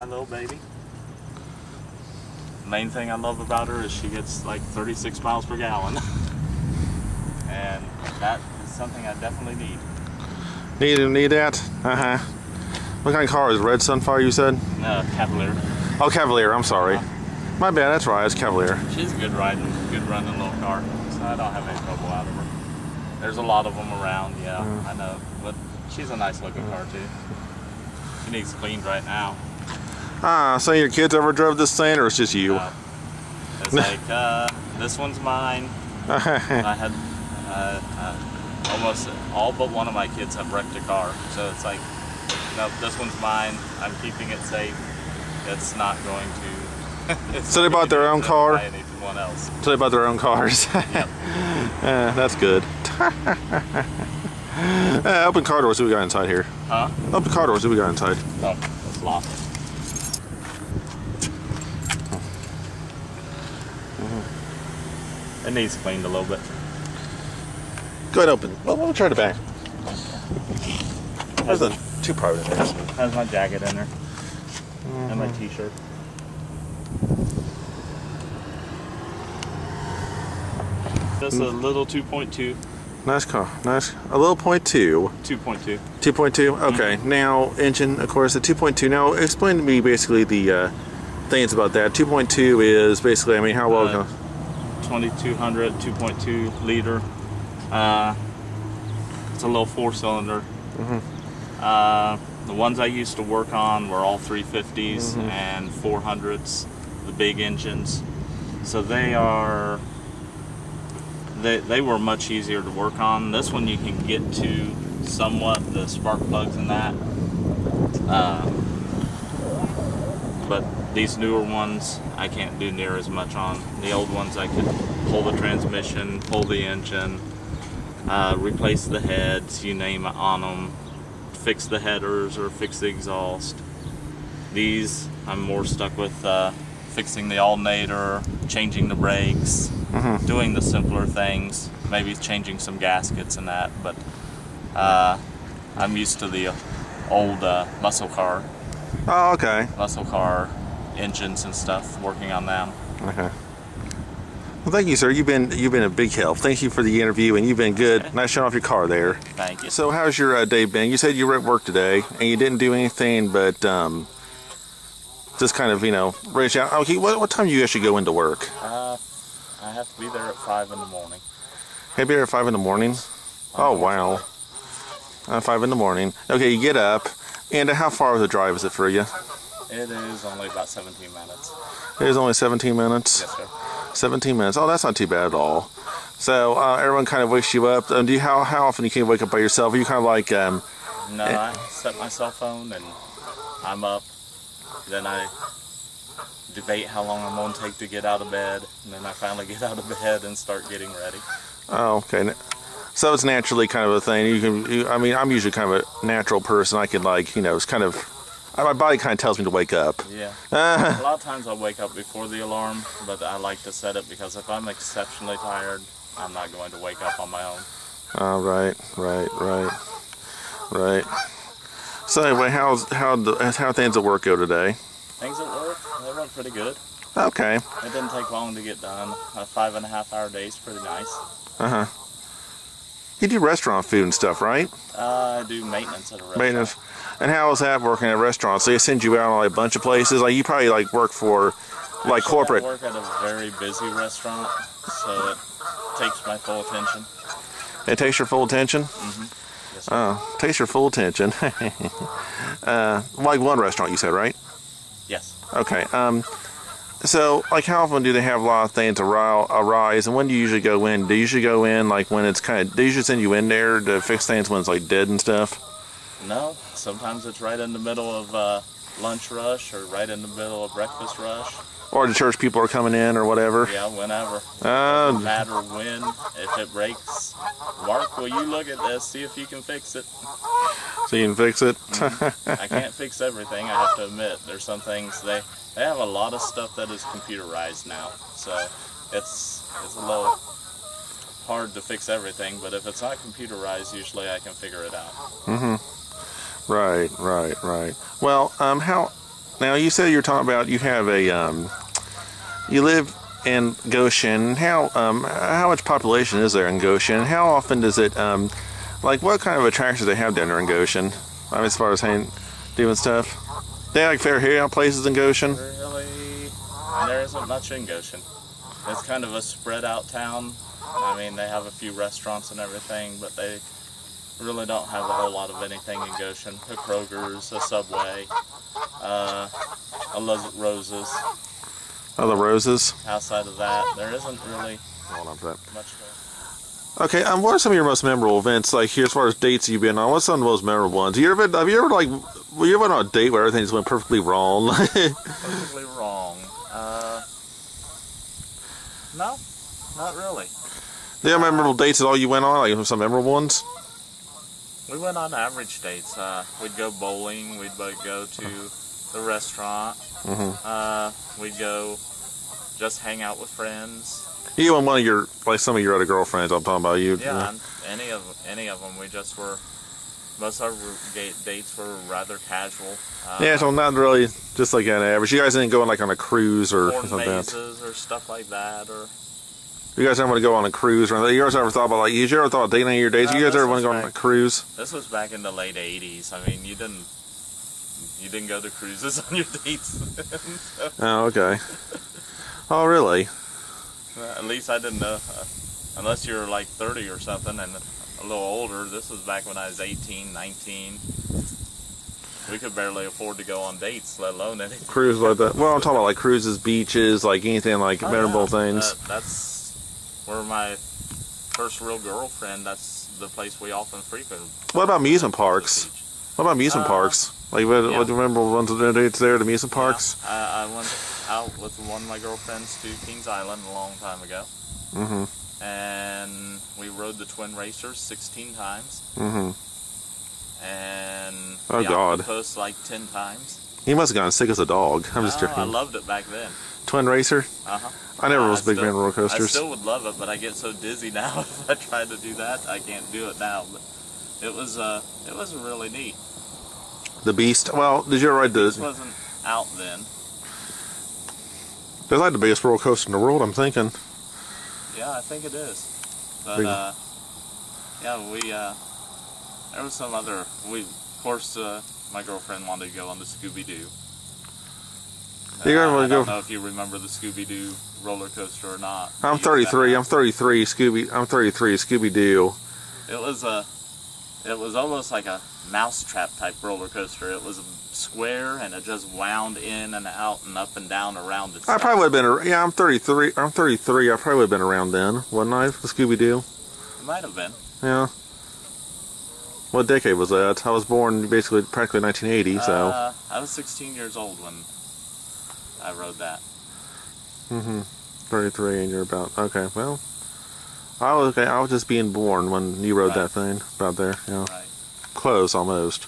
My little baby. The main thing I love about her is she gets like 36 miles per gallon. And that is something I definitely need. Need that? What kind of car is Red Sunfire, you said? Cavalier. Oh, Cavalier, I'm sorry. My bad, that's right, it's Cavalier. She's a good riding, good running little car, so I don't have any trouble out of her. There's a lot of them around, yeah, I know, but she's a nice looking car too. She needs cleaned right now. So your kids ever drove this thing, or it's just you? It's like, this one's mine. I had almost all but one of my kids have wrecked a car, so it's like, no, this one's mine. I'm keeping it safe. It's not going to. So they bought their own car? Anyone else. So they bought their own cars? Yep. That's good. Open car doors, what we got inside here? Huh? Open car doors, what we got inside? Oh, it's locked. It needs cleaned a little bit. Go ahead, open. Well, we'll try the back. There's two private in there. Has my jacket in there. And my t-shirt. Just a little 2.2. Nice car. Nice. A little 0.2. 2.2. 2.2? Okay. Now, engine, of course, the 2.2. Now, explain to me basically the things about that. 2.2 is basically, I mean, how well it goes? 2200, 2.2 liter. It's a little 4-cylinder. The ones I used to work on were all 350s and 400s, the big engines. So they were much easier to work on. This one you can get to somewhat the spark plugs and that. But these newer ones I can't do near as much on. The old ones I could pull the transmission, pull the engine, replace the heads, you name it on them, fix the headers or fix the exhaust. These I'm more stuck with fixing the alternator, changing the brakes, doing the simpler things, maybe changing some gaskets and that, but I'm used to the old muscle car. Oh, okay. Muscle car engines and stuff, working on them. Okay. Well, thank you, sir. You've been a big help. Thank you for the interview, and you've been good. Okay. Nice showing off your car there. Thank you. So, how's your day been? You said you were at work today, and you didn't do anything but just kind of, reach out. Okay, what time do you actually go into work? I have to be there at 5 in the morning. Have you there at 5 in the morning? Oh, wow. 5 in the morning. Okay, you get up, and how far of the drive is it for you? It is only about 17 minutes. It is only 17 minutes? Yes, sir. 17 minutes. Oh, that's not too bad at all. So everyone kind of wakes you up. How often you can wake up by yourself? Are you kind of like? No, I set my cell phone and I'm up. Then I debate how long I'm going to take to get out of bed, and then I finally get out of bed and start getting ready. Oh, okay. So it's naturally kind of a thing. I mean, I'm usually kind of a natural person. I can it's kind of. My body kind of tells me to wake up. Yeah. A lot of times I wake up before the alarm, but I like to set it because if I'm exceptionally tired, I'm not going to wake up on my own. Oh, right. So anyway, how things at work go today? Things at work, they went pretty good. Okay. It didn't take long to get done. A 5.5-hour day is pretty nice. You do restaurant food and stuff, right? I do maintenance at a restaurant. Maintenance. And how is that working at a restaurant? So they send you out on a bunch of places? Like you probably work for corporate. I work at a very busy restaurant, so it takes my full attention. It takes your full attention? Yes, sir. Oh, takes your full attention. Like one restaurant you said, right? Yes. Okay. So, how often do they have a lot of things arise, and when do you usually go in? Do you usually go in, when it's they usually send you in there to fix things when it's, dead and stuff? No. Sometimes it's right in the middle of lunch rush or right in the middle of breakfast rush. Or the church people are coming in or whatever? Yeah, whenever. Doesn't matter when. If it breaks, Mark, will you look at this, see if you can fix it? So you can fix it? I can't fix everything, I have to admit. There's some things, they have a lot of stuff that is computerized now. So it's a little hard to fix everything, but if it's not computerized, usually I can figure it out. Right. Well, Now you said you're talking about you have a you live in Goshen. How much population is there in Goshen? How often does it like what kind of attractions they have down there in Goshen? I mean, as far as doing stuff. They have like fair hangout places in Goshen. Really, there isn't much in Goshen. It's kind of a spread out town. I mean, they have a few restaurants and everything, but they really don't have a whole lot of anything in Goshen. A Kroger's, a Subway, a Roses. Oh, the Roses? Outside of that, there isn't really much there. Okay, what are some of your most memorable events, like here as far as dates you've been on? What's some of the most memorable ones? Have you ever been on a date where everything just went perfectly wrong? Perfectly wrong? No, not really. Do you have memorable dates at all you went on, like some memorable ones? We went on average dates. We'd go bowling, we'd go to the restaurant, we'd go just hang out with friends. You and one of your, like some of your other girlfriends, I'm talking about you. Yeah, any of them. We just were, most of our dates were rather casual. Yeah, so not really, just like an average. You guys didn't go on like on a cruise or something like that? Or stuff like that, or... You guys ever want to go on a cruise? Or you guys ever thought about, like, you ever thought of dating any of your dates? You guys ever want to go on a cruise? This was back in the late 80s. I mean, you didn't go to cruises on your dates. So. Oh, okay. Oh, really? At least I didn't know. Unless you're like 30 or something and a little older. This was back when I was 18, 19. We could barely afford to go on dates, let alone anything. Cruise like that. Well, I'm talking about like cruises, beaches, like anything like memorable things. That's where my first real girlfriend, that's the place we often frequent. What about amusement parks? What about amusement parks? Like, what do you remember ones of the dates there at amusement parks? I went out with one of my girlfriends to Kings Island a long time ago. And we rode the Twin Racers 16 times. And oh, the God. Octopus like 10 times. He must have gotten sick as a dog. I'm just joking. I loved it back then. Twin Racer? I never was a big fan of roller coasters. I still would love it, but I get so dizzy now if I try to do that. I can't do it now. But it was really neat. The Beast? Well, did you ever ride the... Beast wasn't out then. That's like the biggest roller coaster in the world, I'm thinking. Yeah, I think it is. But, yeah, there was some other... Of course, my girlfriend wanted to go on the Scooby-Doo. I don't know if you remember the Scooby-Doo roller coaster or not. I'm 33. Scooby-Doo. It was almost like a mousetrap type roller coaster. It was square and it just wound in and out and up and down around itself. I probably would have been. Yeah, I'm 33. I probably would have been around then, wouldn't I? The Scooby-Doo. It might have been. Yeah. What decade was that? I was born practically 1980, so. I was 16 years old when I rode that. 33, and you're about, okay, well, I was just being born when you rode that thing, about there, yeah. Right. Close, almost.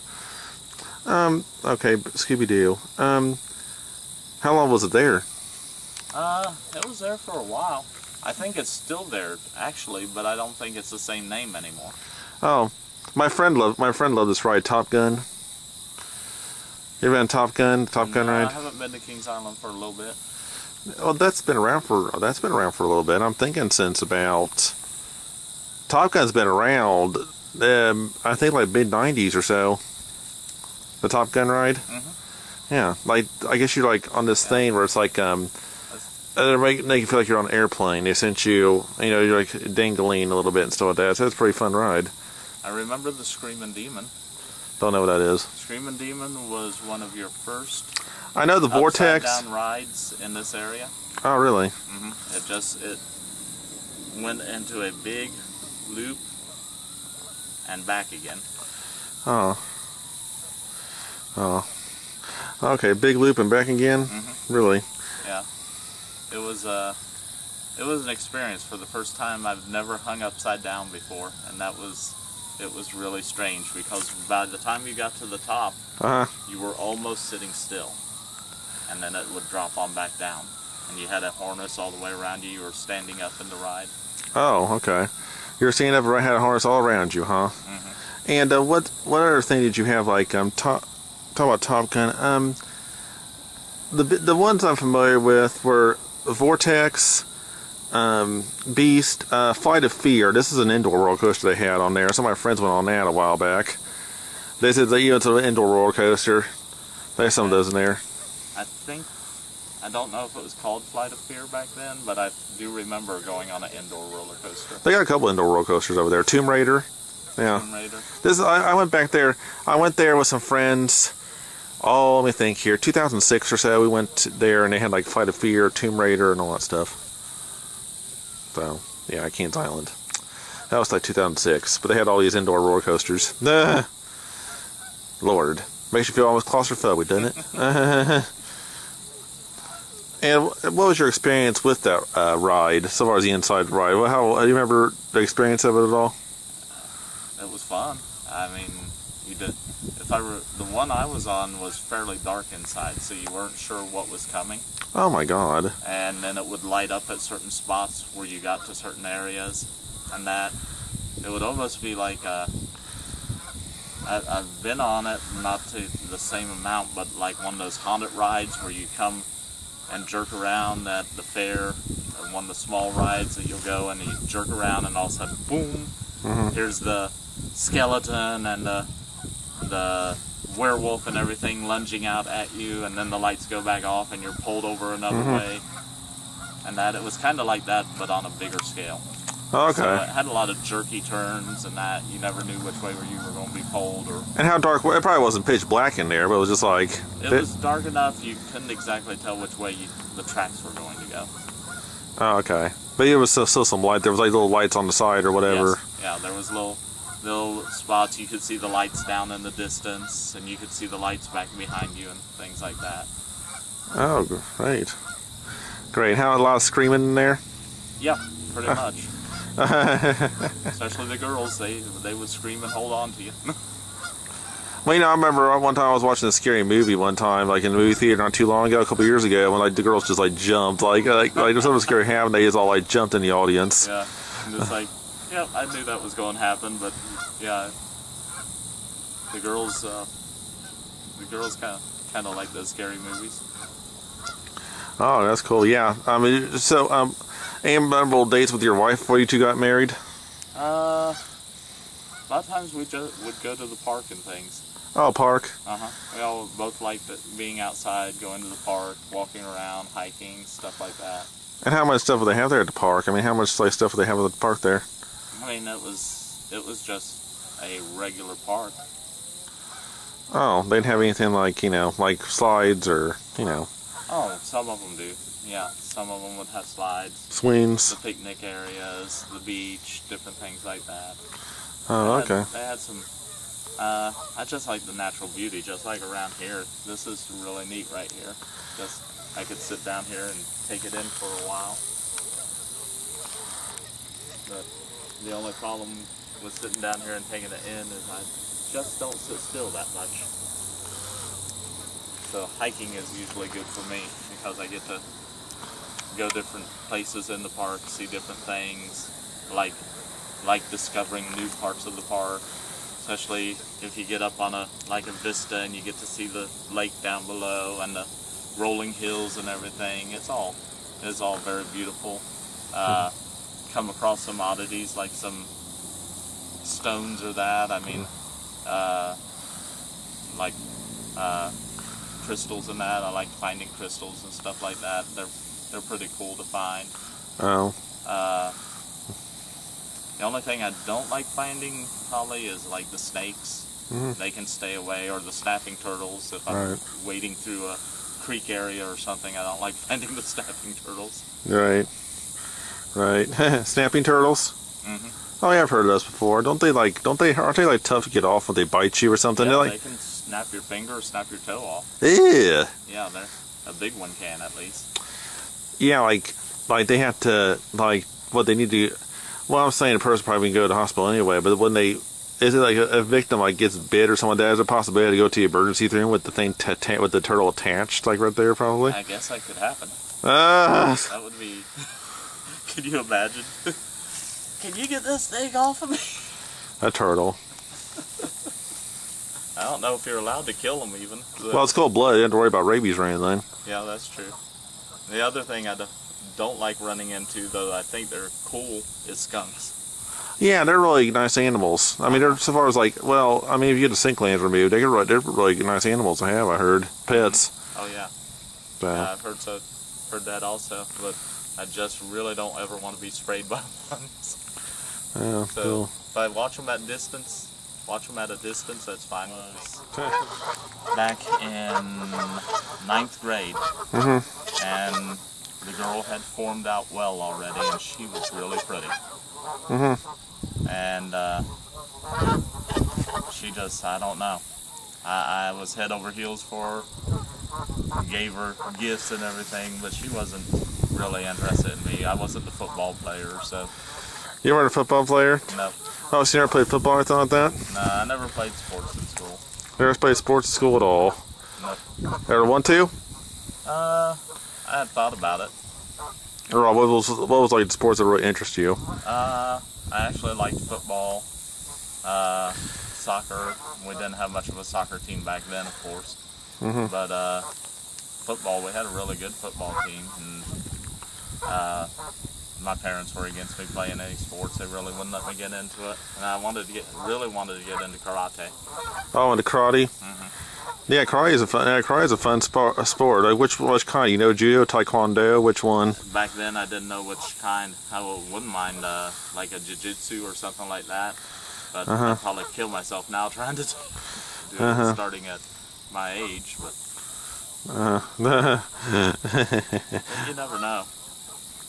Okay, Scooby-Doo. How long was it there? It was there for a while. I think it's still there, actually, but I don't think it's the same name anymore. Oh, my friend loved this ride, Top Gun. You ever been on Top Gun ride? I haven't been to Kings Island for a little bit. Well, that's been around for a little bit. I'm thinking since about Top Gun's been around. I think like mid-90s or so. The Top Gun ride. Yeah, like I guess you're like on this thing where it's like they make you feel like you're on an airplane. They sent you, you're like dangling a little bit and stuff like that. So it's a pretty fun ride. I remember the Screamin' Demon. Don't know what that is. Screamin' Demon was one of your first. I know the Vortex. Upside down rides in this area. Oh, really? It went into a big loop and back again. Oh. Okay, big loop and back again. Really? Yeah. It was an experience for the first time. I've never hung upside down before, and it was really strange because by the time you got to the top, you were almost sitting still, and then it would drop on back down, and you had a harness all the way around you. You were standing up in the ride. Oh, okay. You were standing up and had a harness all around you, huh? And what other thing did you have? Like talk about Top Gun. the ones I'm familiar with were Vortex, Beast, Flight of Fear. This is an indoor roller coaster they had on there. Some of my friends went on that a while back. They said that it's an indoor roller coaster. There's some of those in there. I don't know if it was called Flight of Fear back then, but I do remember going on an indoor roller coaster. They got a couple indoor roller coasters over there. Tomb Raider. Yeah. Tomb Raider. I went back there. I went there with some friends. Oh, let me think here. 2006 or so, we went there and they had like Flight of Fear, Tomb Raider, and all that stuff. So, yeah, Kings Island. That was like 2006, but they had all these indoor roller coasters. Lord, makes you feel almost claustrophobic, doesn't it? And what was your experience with that ride, so far as the inside ride? How do you remember the experience of it at all? It was fun. I mean, you did. The one I was on was fairly dark inside, so you weren't sure what was coming. Oh my God! And then it would light up at certain spots where you got to certain areas, and that it would almost be like I've been on it, not to the same amount, but like one of those haunted rides where you come and jerk around at the fair, or one of the small rides that you'll go and you jerk around and all of a sudden, boom, here's the skeleton and the werewolf and everything lunging out at you, and then the lights go back off and you're pulled over another way. And that, it was kind of like that, but on a bigger scale. Okay. So it had a lot of jerky turns and that. You never knew which way you were going to be pulled. And how dark? It probably wasn't pitch black in there, but it was just like... It was dark enough you couldn't exactly tell which way the tracks were going to go. Oh, okay. But there was still some light. There was like little lights on the side or whatever. Yes. Yeah, there was little spots. You could see the lights down in the distance, and you could see the lights back behind you and things like that. Oh, great. Great. How, a lot of screaming in there? Yeah, pretty much. Especially the girls, they would scream and hold on to you. Well, I remember one time I was watching a scary movie one time, like in the movie theater not too long ago, a couple years ago, when like the girls just like jumped, like if something scary happened, they just all like jumped in the audience. Yeah, and it's like, yeah, I knew that was going to happen, but yeah, the girls kind of like those scary movies. Oh, that's cool. Yeah, I mean, so any memorable dates with your wife before you two got married? A lot of times we would go to the park and things. Oh, park. We all both liked being outside, going to the park, walking around, hiking, stuff like that. And how much stuff would they have there at the park? I mean, how much like stuff would they have at the park there? I mean, it was just a regular park. Oh, they didn't have anything like, like slides or, Oh, some of them do. Yeah, some of them would have slides. Swings. The picnic areas, the beach, different things like that. Oh, okay. They had some, I just like the natural beauty, just like around here. This is really neat right here. Just, I could sit down here and take it in for a while. But the only problem with sitting down here and taking it in is I just don't sit still that much. So hiking is usually good for me because I get to go different places in the park, see different things, like discovering new parts of the park, especially if you get up on a vista and you get to see the lake down below and the rolling hills and everything. It's all very beautiful. Come across some oddities like some stones or that. I mean, crystals and that. I like finding crystals and stuff like that. They're pretty cool to find. Oh. The only thing I don't like finding probably is like the snakes. They can stay away, or the snapping turtles. If I'm wading through a creek area or something, I don't like finding the snapping turtles. Right. Snapping turtles? Oh yeah, I've heard of those before. Aren't they like tough to get off when they bite you or something? Yeah, they can snap your finger or snap your toe off. Yeah. Yeah, a big one can at least. Yeah, like they have to, like, what they need to, well, I'm saying a person probably can go to the hospital anyway, but when is it like a victim like gets bit or something like that, is there a possibility to go to the emergency room with the thing, with the turtle attached, like right there probably? I guess that could happen. That would be, could you imagine? Can you get this thing off of me? A turtle. I don't know if you're allowed to kill them even. So. Well, it's cold blood. You don't have to worry about rabies or anything. Yeah, that's true. The other thing I don't like running into, though I think they're cool, is skunks. Yeah, they're really nice animals. I mean, they're so far as like, well, I mean, if you get the sink glands removed, they're really nice animals to have. I heard pets. Oh yeah. So. Yeah, I've heard that also, but I just really don't ever want to be sprayed by ones. Yeah. So Cool. if I watch them at a distance, that's fine. Back in 9th grade, and the girl had formed out well already, and she was really pretty. And she just, I don't know. I was head over heels for her, gave her gifts and everything, but she wasn't really interested in me. I wasn't the football player, so. You weren't a football player? No. Oh, so you never played football or anything like that? Nah, I never played sports in school. Never played sports in school at all? No. Ever want to? I had thought about it. Or what was like the sports that really interest you? I actually liked football, soccer. We didn't have much of a soccer team back then, of course. But football, we had a really good football team, and my parents were against me playing any sports. They really wouldn't let me get into it, and I really wanted to get into karate. Oh, into karate. Yeah, karate is a fun sport. Like which kind? You know, judo, taekwondo. Which one? Back then, I didn't know which kind. I wouldn't mind like a jiu-jitsu or something like that. But I'd probably kill myself now trying to do it, starting at my age. But you never know.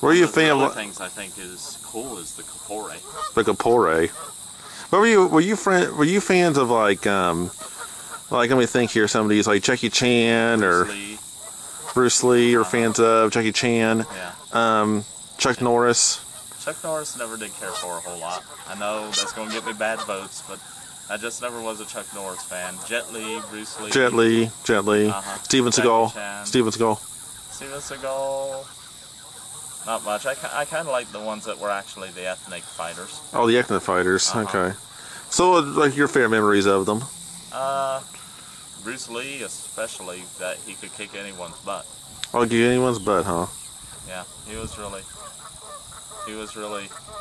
What are you a fan of? One of? of the things I think is cool is the kapore. The kapore. What were you fans of like let me think here, some of these like Jackie Chan or Bruce Lee, or fans of Jackie Chan, Chuck Norris. Chuck Norris never did care for a whole lot. I know that's going to get me bad votes, but I just never was a Chuck Norris fan. Jet Li, Bruce Lee. Jet Li. Steven Seagal. Steven Seagal. Not much. I kind of like the ones that were actually the ethnic fighters. Oh, the ethnic fighters. Okay. So, like your favorite memories of them? Bruce Lee, especially, that he could kick anyone's butt. Oh, kick anyone's butt, huh? Yeah, he was really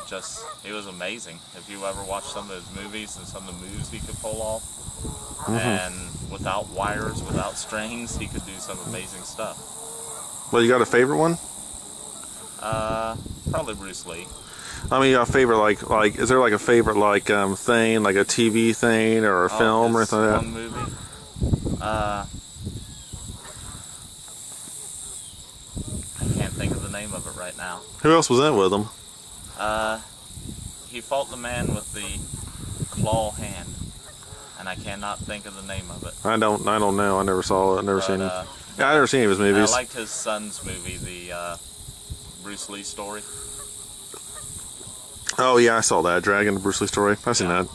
just, he was amazing. If you ever watch some of his movies and some of the moves he could pull off, and without wires, without strings, he could do some amazing stuff. Well, you got a favorite one? Probably Bruce Lee. I mean, a favorite like is there like a favorite thing, like a TV thing or a film or anything like that? One movie. I can't think of the name of it right now. Who else was in it with him? He fought the man with the claw hand, and I cannot think of the name of it. I don't know. I never saw it. I never seen it. Yeah, I never seen any of his movies. I liked his son's movie, the Bruce Lee story. Oh yeah, I saw that Dragon, the Bruce Lee story. I've seen that.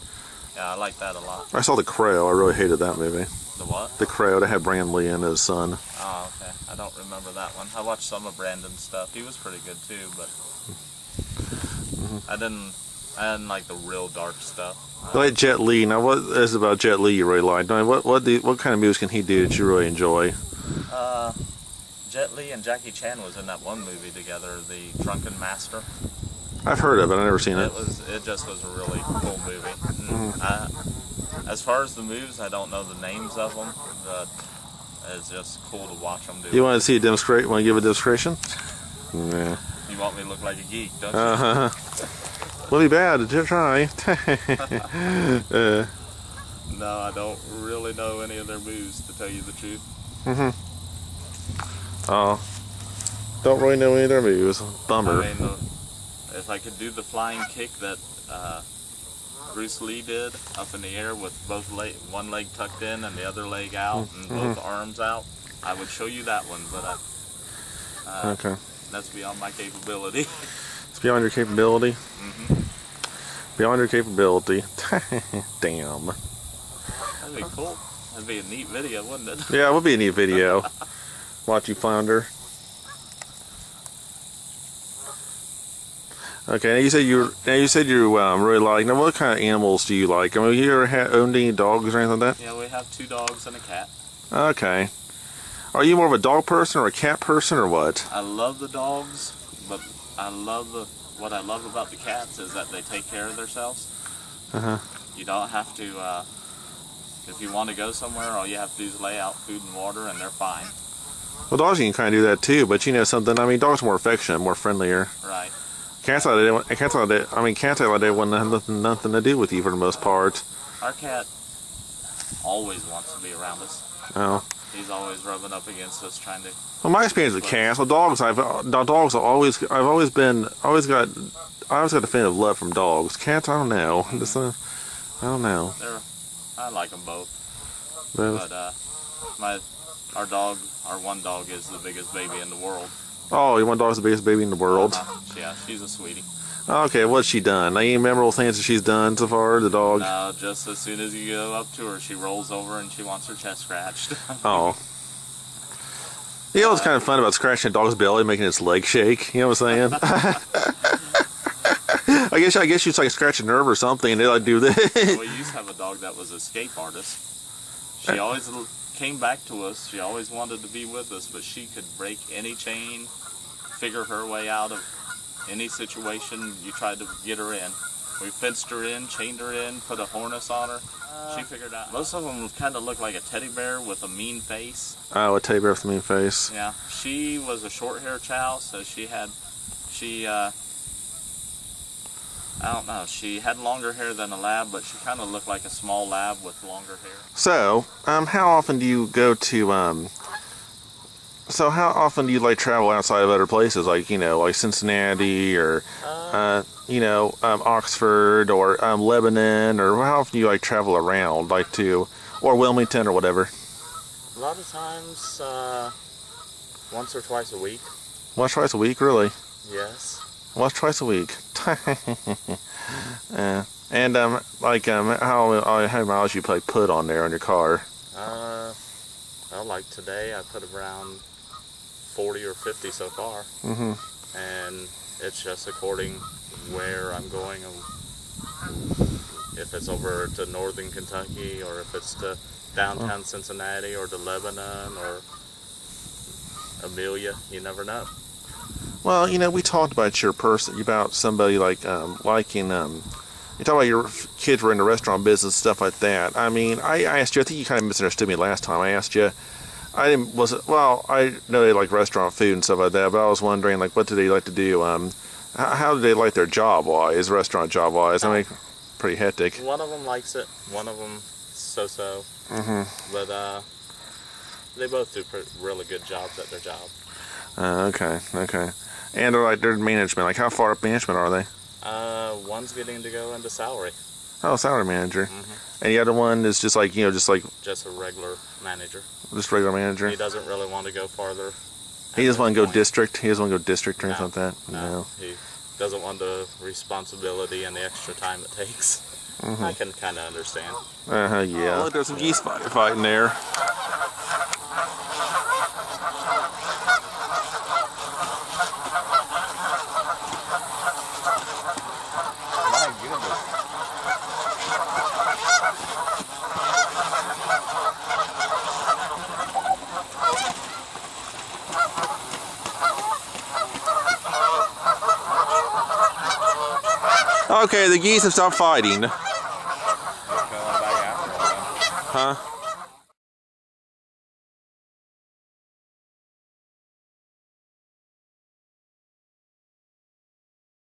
Yeah, I like that a lot. I saw The Crow. I really hated that movie. The what? The Crow. They had Brandon Lee and his son. Oh, okay. I don't remember that one. I watched some of Brandon's stuff. He was pretty good too, but I didn't like the real dark stuff. I like Jet Li. Now, what is it about Jet Li you really like? I mean, what kind of movies can he do that you really enjoy? Jet Li and Jackie Chan was in that one movie together, The Drunken Master. I've heard of it. I've never seen it. It just was a really cool movie. As far as the moves, I don't know the names of them, but it's just cool to watch them do. You want to see a demonstration? Want to give a demonstration? Yeah. You want me to look like a geek, don't you? Wouldn't be bad to try. No, I don't really know any of their moves, to tell you the truth. Oh, don't really know any of their moves. Bummer. I mean, if I could do the flying kick that Bruce Lee did up in the air with one leg tucked in and the other leg out and both arms out, I would show you that one, but okay. That's beyond my capability. It's beyond your capability? Beyond your capability. Damn. That'd be cool. That'd be a neat video, wouldn't it? Yeah, it would be a neat video. Watch you flounder. Okay, now you said you really like. Now, what kind of animals do you like? I mean, you ever owned any dogs or anything like that? Yeah, we have 2 dogs and a cat. Okay. Are you more of a dog person or a cat person or what? I love the dogs, but what I love about the cats is that they take care of themselves. You don't have to, if you want to go somewhere, all you have to do is lay out food and water and they're fine. Well, dogs, you can kind of do that too, but you know something, I mean, dogs are more affectionate, more friendlier. Right. Cats like that, cats like that wouldn't have nothing to do with you for the most part. Our cat always wants to be around us. Oh. He's always rubbing up against us, trying to. Well, my experience with cats, well, I've always got a fan of love from dogs. Cats, I don't know. I don't know. I like them both. Both. But our one dog is the biggest baby in the world. Oh, your one dog's the biggest baby in the world. Yeah, she's a sweetie. Okay, what's she done? Any memorable things that she's done so far, the dog? No, just as soon as you go up to her, she rolls over and she wants her chest scratched. Oh. You know what's kind of fun about scratching a dog's belly, making its leg shake? You know what I'm saying? I guess you like scratch a nerve or something, and they like do this. We used to have a dog that was a escape artist. She always came back to us. She always wanted to be with us, but she could break any chain, figure her way out of any situation you tried to get her in. We fenced her in, chained her in, put a harness on her. She figured out. Most of them kind of look like a teddy bear with a mean face. Oh, a teddy bear with a mean face. Yeah. She was a short-haired chow, so I don't know. She had longer hair than a lab, but she kind of looked like a small lab with longer hair. So, how often do you go to, so how often do you like travel outside of other places, like, you know, like Cincinnati or, Oxford or Lebanon, or how often do you like travel around, like to, or Wilmington or whatever? A lot of times, once or twice a week. Once, twice a week, really? Yes. Once, twice a week. And how many miles you put on there on your car? Well, like today, I put around 40 or 50 so far. And it's just according where I'm going. If it's over to northern Kentucky, or if it's to downtown Cincinnati, or to Lebanon, or Amelia, you never know. Well, you know, we talked about about somebody like liking you talk about your kids were in the restaurant business, stuff like that. I mean, I asked you, I think you kind of misunderstood me last time. I asked you, I know they like restaurant food and stuff like that, but I was wondering, like, what do they like to do? How do they like their job-wise, restaurant job-wise? I mean, pretty hectic. One of them likes it, one of them so-so. But they both do really good jobs at their job. Okay. And their management, like how far up management are they? One's getting to go into salary. Oh, salary manager. And the other one is just like, just a regular manager. Just regular manager? He doesn't really want to go farther. He doesn't want to go district? He doesn't want to go district or anything like that? No. He doesn't want the responsibility and the extra time it takes. I can kind of understand. Yeah. Oh, look, there's some geese fighting there. Okay, the geese have stopped fighting. Huh?